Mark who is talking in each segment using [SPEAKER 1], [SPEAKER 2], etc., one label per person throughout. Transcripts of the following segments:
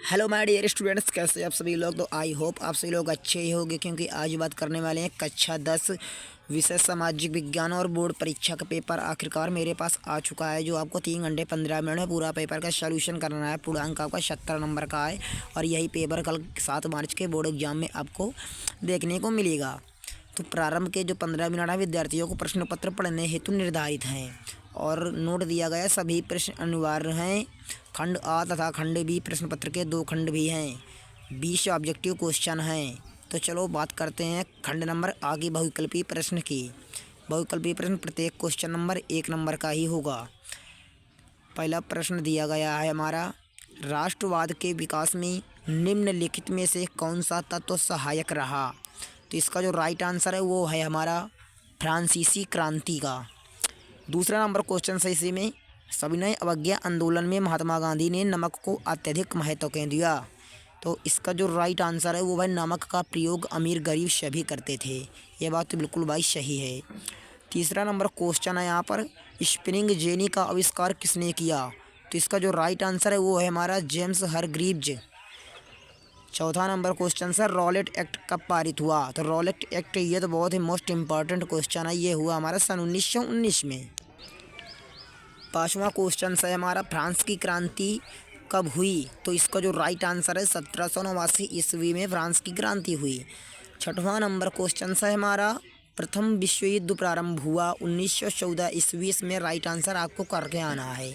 [SPEAKER 1] Hello my dear students, कैसे आप सभी लोग। तो आई होप आप सभी लोग अच्छे ही होंगे, क्योंकि आज बात करने वाले हैं कक्षा 10 विषय सामाजिक विज्ञान और बोर्ड परीक्षा का पेपर आखिरकार मेरे पास आ चुका है, जो आपको 3 घंटे 15 मिनट में पूरा पेपर का सॉल्यूशन करना है। पूर्णांक आपका 70 नंबर का है और यही पेपर कल 7 मार्च के बोर्ड एग्जाम में आपको देखने को मिलेगा। तो प्रारंभ के जो 15 मिनट है विद्यार्थियों को प्रश्न पत्र पढ़ने हेतु निर्धारित हैं और नोट दिया गया सभी प्रश्न अनिवार्य हैं। खंड आ तथा खंड बी प्रश्न पत्र के 2 खंड भी हैं। 20 ऑब्जेक्टिव क्वेश्चन हैं। तो चलो बात करते हैं खंड नंबर आ की बहुविकल्पीय प्रश्न की। बहुविकल्पीय प्रश्न प्रत्येक क्वेश्चन नंबर 1 नंबर का ही होगा। पहला प्रश्न दिया गया है हमारा, राष्ट्रवाद के विकास में निम्नलिखित में से कौन सा तत्व सहायक रहा। तो इसका जो राइट आंसर है वो है हमारा फ्रांसीसी क्रांति का। दूसरा नंबर क्वेश्चन है इसी में, सविनय अवज्ञा आंदोलन में महात्मा गांधी ने नमक को अत्यधिक महत्व क्यों दिया। तो इसका जो राइट आंसर है वो भाई नमक का प्रयोग अमीर गरीब सभी करते थे। ये बात तो बिल्कुल भाई सही है। तीसरा नंबर क्वेश्चन है यहाँ पर, स्पिनिंग जेनी का आविष्कार किसने किया। तो इसका जो राइट आंसर है वो है हमारा जेम्स हरग्रीव्ज। चौथा number question sir, Rowlatt act कब पारित हुआ। तो रॉलेट एक्ट ये तो बहुत ही मोस्ट इंपॉर्टेंट क्वेश्चन है, ये हुआ हमारा सन 1919 में। पांचवा क्वेश्चन है हमारा, फ्रांस की क्रांति कब हुई। तो इसका जो राइट आंसर है 1789 ईस्वी में फ्रांस की क्रांति हुई। छठवां नंबर क्वेश्चन है हमारा, प्रथम विश्व युद्ध प्रारंभ हुआ 1914 ईस्वी में। राइट आंसर आपको करके आना है।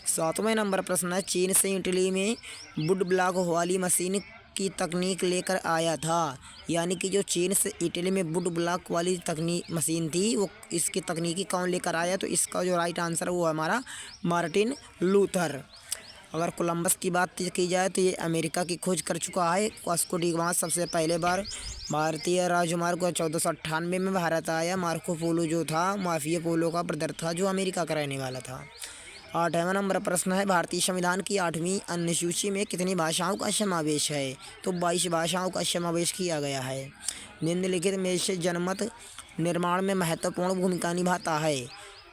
[SPEAKER 1] सातवें नंबर प्रश्न है, चीन से इटली में वुड ब्लॉक वाली मशीन की तकनीक लेकर आया था। यानी कि जो चीन से इटली में वुड ब्लॉक वाली तकनीक मशीन थी वो इसकी तकनीकी कौन लेकर आया। तो इसका जो राइट आंसर है वो हमारा मार्टिन लूथर। अगर कोलंबस की बात की जाए तो ये अमेरिका की खोज कर चुका है। वास्को डी गामा सबसे पहले बार भारतीय राजमार्ग 1498 में भारत आया। मार्को पोलो जो था माफिया पोलो का ब्रदर था जो अमेरिका का रहने वाला था। आठवां नंबर प्रश्न है, भारतीय संविधान की 8वीं अनुसूची में कितनी भाषाओं का समावेश है। तो 22 भाषाओं का समावेश किया गया है। निम्नलिखित में से जनमत निर्माण में महत्वपूर्ण भूमिका निभाता है।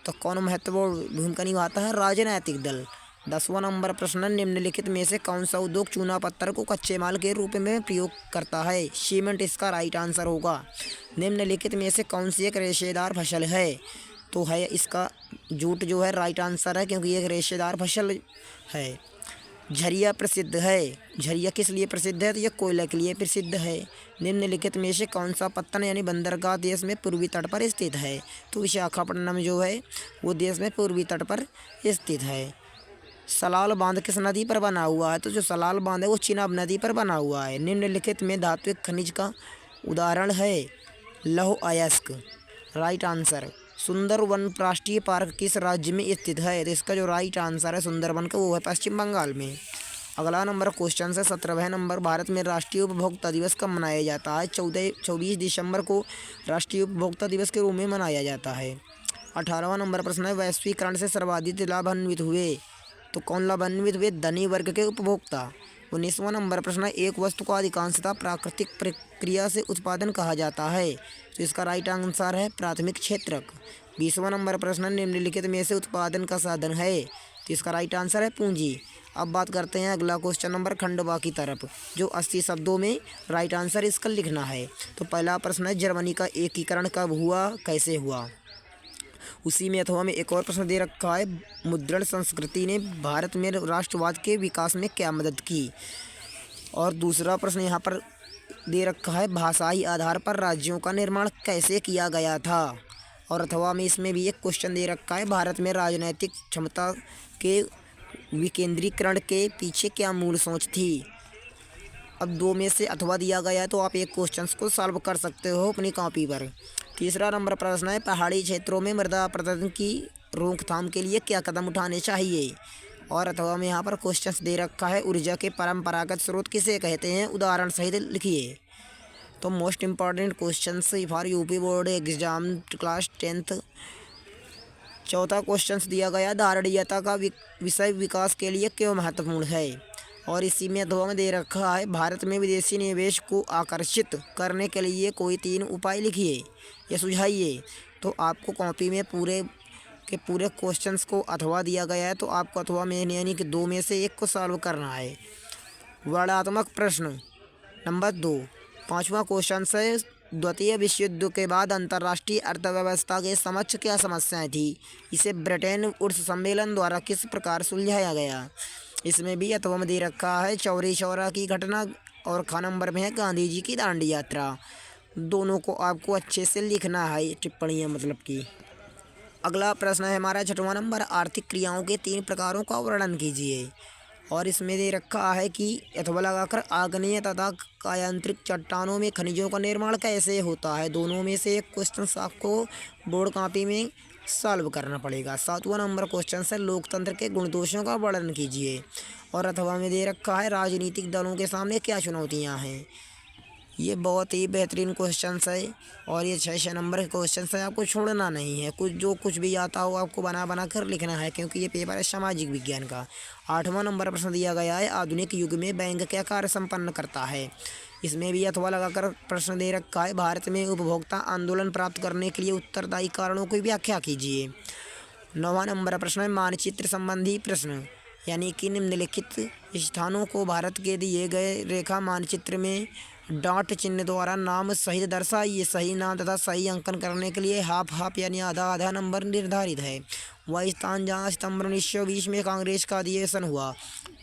[SPEAKER 1] तो कौन महत्वपूर्ण भूमिका निभाता है, राजनैतिक दल। 10वां नंबर प्रश्न, निम्नलिखित में से कौन सा उद्योग चूना पत्थर को कच्चे माल के रूप में प्रयोग करता है। सीमेंट इसका राइट आंसर होगा। निम्नलिखित में से कौन सी एक रेशेदार फसल है। तो है इसका जूट जो है राइट आंसर है, क्योंकि ये एक रेशेदार फसल है। झरिया प्रसिद्ध है। झरिया किस लिए प्रसिद्ध है, तो ये कोयला के लिए प्रसिद्ध है। निम्नलिखित में से कौन सा पत्तन यानी बंदरगाह देश में पूर्वी तट पर स्थित है। तो विशाखापट्टनम जो है वो देश में पूर्वी तट पर स्थित है। सलाल बांध किस नदी पर बना हुआ है। तो जो सलाल बांध है वो चिनाब नदी पर बना हुआ है। निम्नलिखित में धात्विक खनिज का उदाहरण है लौह अयस्क। Right answer. सुंदरवन राष्ट्रीय पार्क किस राज्य में स्थित है। तो इसका जो राइट आंसर है सुंदरवन का वो है पश्चिम बंगाल में। अगला नंबर क्वेश्चन है 17वें नंबर, भारत में राष्ट्रीय उपभोक्ता दिवस कब मनाया जाता है। 24 दिसंबर को राष्ट्रीय उपभोक्ता दिवस के रूप में मनाया जाता है। 18वां नंबर प्रश्न है, वैश्वीकरण से सर्वाधिक लाभान्वित हुए। तो कौन लाभान्वित हुए, धनी वर्ग के उपभोक्ता। 19वां नंबर प्रश्न है, एक वस्तु का अधिकांशतः प्राकृतिक प्रक्रिया से उत्पादन कहा जाता है। तो इसका राइट आंसर है प्राथमिक क्षेत्रक। 20वां नंबर प्रश्न, निम्नलिखित में से उत्पादन का साधन है। तो इसका राइट आंसर है पूंजी। अब बात करते हैं अगला क्वेश्चन नंबर खंडवा की तरफ, जो 80 शब्दों में राइट आंसर इसका लिखना है। तो पहला प्रश्न है, जर्मनी का एकीकरण कब हुआ, कैसे हुआ। उसी में अथवा में एक और प्रश्न दे रखा है, मुद्रण संस्कृति ने भारत में राष्ट्रवाद के विकास में क्या मदद की। और दूसरा प्रश्न यहाँ पर दे रखा है, भाषाई आधार पर राज्यों का निर्माण कैसे किया गया था। और अथवा में इसमें भी एक क्वेश्चन दे रखा है, भारत में राजनीतिक क्षमता के विकेंद्रीकरण के पीछे क्या मूल सोच थी। अब 2 में से अथवा दिया गया है तो आप एक क्वेश्चन को सॉल्व कर सकते हो अपनी कॉपी पर। तीसरा नंबर प्रश्न है, पहाड़ी क्षेत्रों में मृदा अपरदन की रोकथाम के लिए क्या कदम उठाने चाहिए। और अथवा में यहाँ पर क्वेश्चन दे रखा है, ऊर्जा के परंपरागत स्रोत किसे कहते हैं, उदाहरण सहित लिखिए। तो most important question for UP board exam class 10th। चौथा क्वेश्चन दिया गया, धारणीयता का विषय विकास के लिए क्यों महत्वपूर्ण है। और इसी में अथवा में दे रखा है, भारत में विदेशी निवेश को आकर्षित करने के लिए कोई 3 उपाय लिखिए या सुझाइए। तो आपको कॉपी में पूरे के पूरे क्वेश्चंस को अथवा दिया गया है, तो आपको अथवा में यानी कि 2 में से एक को सॉल्व करना है। वर्णनात्मक प्रश्न। नंबर 2, पाँचवा क्वेश्चन है, द्वितीय विश्व युद्ध के बाद अंतर्राष्ट्रीय अर्थव्यवस्था के समक्ष क्या समस्याएं थी? इसे ब्रिटेन उर्स सम्मेलन द्वारा किस प्रकार सुलझाया गया? इसमें भी अथवा में दे रखा है चौरी चौरा की घटना, और ख नंबर में है गांधी जी की दांडी यात्रा। दोनों को आपको अच्छे से लिखना है, टिप्पणियाँ मतलब की। अगला प्रश्न है हमारा 6वां नंबर, आर्थिक क्रियाओं के 3 प्रकारों का वर्णन कीजिए। और इसमें दे रखा है कि अथवा लगाकर आग्नेय तथा कायांतरिक चट्टानों में खनिजों का निर्माण कैसे होता है? दोनों में से एक क्वेश्चन आपको बोर्ड कॉपी में सॉल्व करना पड़ेगा। 7वां नंबर क्वेश्चन है, लोकतंत्र के गुण दोषों का वर्णन कीजिए। और अथवा में दे रखा है, राजनीतिक दलों के सामने क्या चुनौतियाँ हैं? ये बहुत ही बेहतरीन क्वेश्चन है, और ये 6 नंबर के क्वेश्चन है, आपको छोड़ना नहीं है। कुछ भी आता हो आपको बना बना कर लिखना है, क्योंकि ये पेपर है सामाजिक विज्ञान का। 8वां नंबर प्रश्न दिया गया है, आधुनिक युग में बैंक क्या कार्य संपन्न करता है? इसमें भी अथवा लगाकर प्रश्न दे रखा है, भारत में उपभोक्ता आंदोलन प्राप्त करने के लिए उत्तरदायी कारणों की व्याख्या कीजिए। 9वां नंबर प्रश्न है, मानचित्र संबंधी प्रश्न, यानी कि निम्नलिखित स्थानों को भारत के दिए गए रेखा मानचित्र में डॉट चिन्ह द्वारा नाम सहित दर्शाइए। सही नाम तथा सही अंकन करने के लिए हाफ यानी आधा आधा नंबर निर्धारित है। वह स्थान जहाँ सितंबर 1920 में कांग्रेस का अधिवेशन हुआ।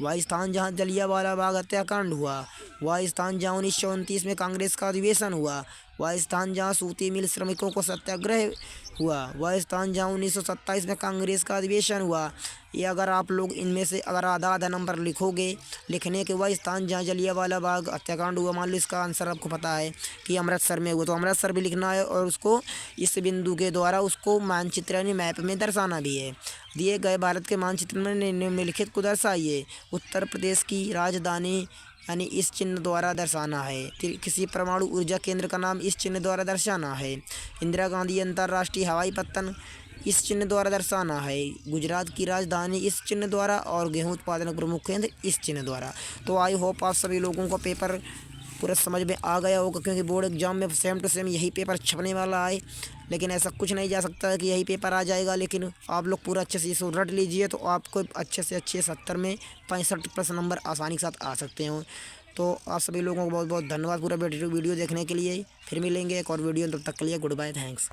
[SPEAKER 1] वह स्थान जहाँ जलियांवाला बाग हत्याकांड हुआ। वह स्थान जहाँ 1929 में कांग्रेस का अधिवेशन हुआ। वह स्थान जहाँ सूती मिल श्रमिकों को सत्याग्रह हुआ। वह स्थान जहाँ 1927 में कांग्रेस का अधिवेशन हुआ। ये अगर आप लोग इनमें से अगर आधा आधा नंबर लिखोगे, लिखने के वह स्थान जहाँ जलियांवाला बाग हत्याकांड हुआ, मान लो इसका आंसर आपको पता है कि अमृतसर में हुआ, तो अमृतसर भी लिखना है, और उसको इस बिंदु के द्वारा उसको मानचित्र यानी मैप में दर्शाना भी है। दिए गए भारत के मानचित्र में निम्नलिखित को दर्शाइए। उत्तर प्रदेश की राजधानी यानी इस चिन्ह द्वारा दर्शाना है। किसी परमाणु ऊर्जा केंद्र का नाम इस चिन्ह द्वारा दर्शाना है। इंदिरा गांधी अंतर्राष्ट्रीय हवाई पत्तन इस चिन्ह द्वारा दर्शाना है। गुजरात की राजधानी इस चिन्ह द्वारा, और गेहूं उत्पादन प्रमुख केंद्र इस चिन्ह द्वारा। तो आई होप आप सभी लोगों को पेपर पूरा समझ में आ गया होगा, क्योंकि बोर्ड एग्जाम में सेम टू सेम यही पेपर छपने वाला है। लेकिन ऐसा कुछ नहीं जा सकता है कि यही पेपर आ जाएगा, लेकिन आप लोग पूरा अच्छे से इसको रट लीजिए, तो आपको अच्छे से अच्छे 70 में 65+ नंबर आसानी के साथ आ सकते हो। तो आप सभी लोगों को बहुत बहुत धन्यवाद पूरा वीडियो देखने के लिए। फिर मिलेंगे एक और वीडियो, तब तक के लिए गुड बाय, थैंक्स।